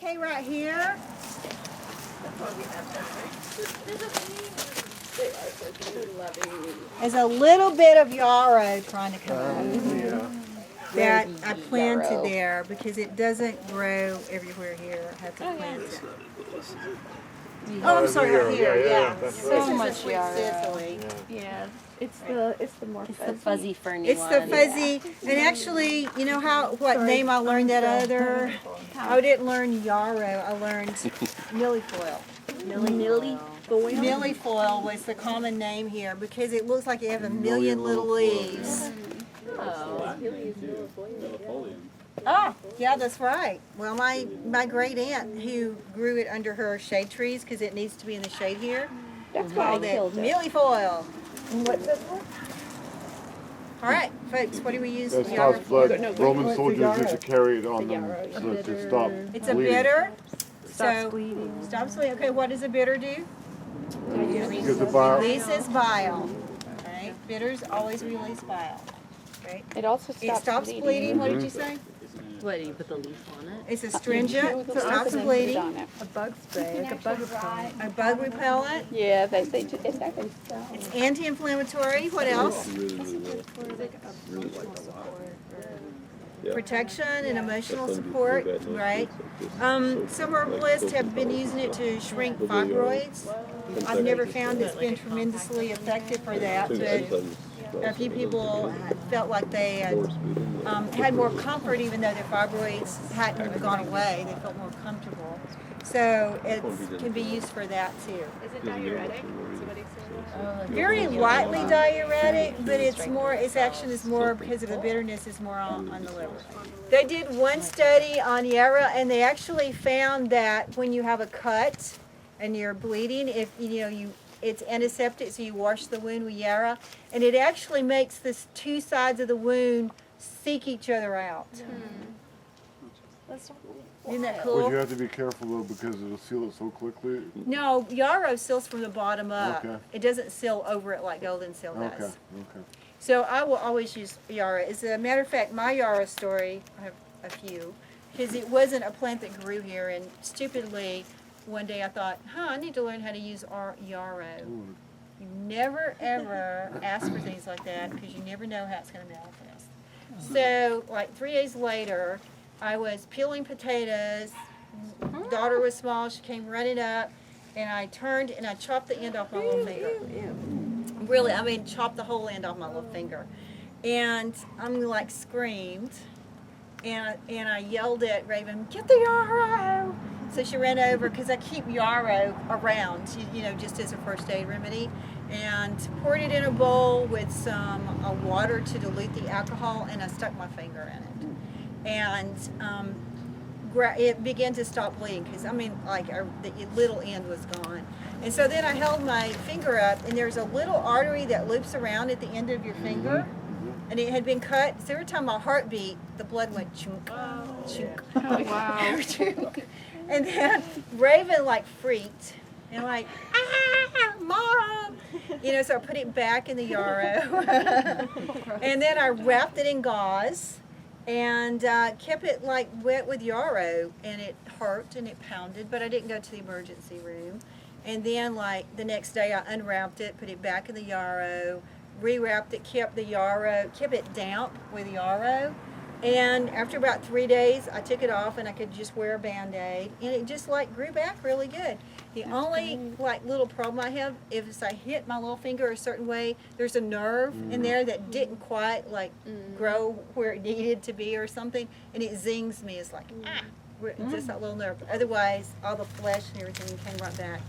Okay, right here. There's a little bit of yarrow trying to come up that I planted there because it doesn't grow everywhere here. I have to plant it. Oh, I'm sorry, right here. Yeah. So much yarrow. Sicily. Yeah, it's the more Fuzzy ferny It's the one. fuzzy, and actually, you know what name I learned that other? I didn't learn yarrow. I learned millifoil. Millifoil was the common name here because it looks like you have a million little leaves. Oh, yeah, that's right. Well, my great aunt who grew it under her shade trees because it needs to be in the shade here, called it millifoil. And what's this one? All right, folks, what do we use That yarrow stops for? blood. Roman soldiers used to carry it on them to stop It's a bleeding. bitter. Stops bleeding. Stops bleeding. Okay, what does a bitter do? Because the bile. Releases bile. Right? Bitters always release bile. Okay. It also It stops bleeding. What did you say? What, do you put the leaf on it? It's astringent. Stops bleeding. A bug spray, like a bug repellent. A bug repellent. Yeah, they do. It's actually It's anti-inflammatory. What else? Protection and emotional support, right? Some herbalists have been using it to shrink fibroids. I've never found it's been tremendously effective for that, but a few people felt like they had more comfort even though their fibroids hadn't gone away. They felt more comfortable. So it can be used for that too. Is it diuretic? Very lightly diuretic, but its action is more because of the bitterness is more on the liver. They did one study on Yarrow, and they actually found that when you have a cut and you're bleeding, if it's antiseptic, so you wash the wound with Yarrow, and it actually makes the two sides of the wound seek each other out. Isn't that cool? But you have to be careful though because it'll seal it so quickly. No, Yarrow seals from the bottom up. Okay. It doesn't seal over it like Golden Seal does. Okay. Okay. So I will always use Yarrow. As a matter of fact, my Yarrow story, I have a few, because it wasn't a plant that grew here, and stupidly, one day I thought, I need to learn how to use Yarrow. You never ever ask for things like that because you never know how it's going to manifest. So, like 3 days later, I was peeling potatoes. Daughter was small. She came running up, and I turned and I chopped the end off my little finger. Really, I mean, chopped the whole end off my little finger, and I'm like screamed, and I yelled at Raven, "Get the yarrow!" So she ran over because I keep yarrow around, just as a first aid remedy, and poured it in a bowl with some water to dilute the alcohol, and I stuck my finger in it. And it began to stop bleeding because the little end was gone. And so then I held my finger up, and there's a little artery that loops around at the end of your finger, and it had been cut. So every time my heart beat, the blood went chunk, chunk. Oh, wow. Chunk. And then Raven freaked, and Mom! So I put it back in the yarrow, and then I wrapped it in gauze. And kept it wet with yarrow, and it hurt and it pounded, but I didn't go to the emergency room. And then the next day I unwrapped it, put it back in the yarrow, rewrapped it, kept it damp with yarrow. And after about 3 days, I took it off and I could just wear a Band-Aid, and it just grew back really good. The only little problem I have is I hit my little finger a certain way, there's a nerve in there that didn't quite grow where it needed to be or something, and it zings me. It's just that little nerve. Otherwise, all the flesh and everything came right back.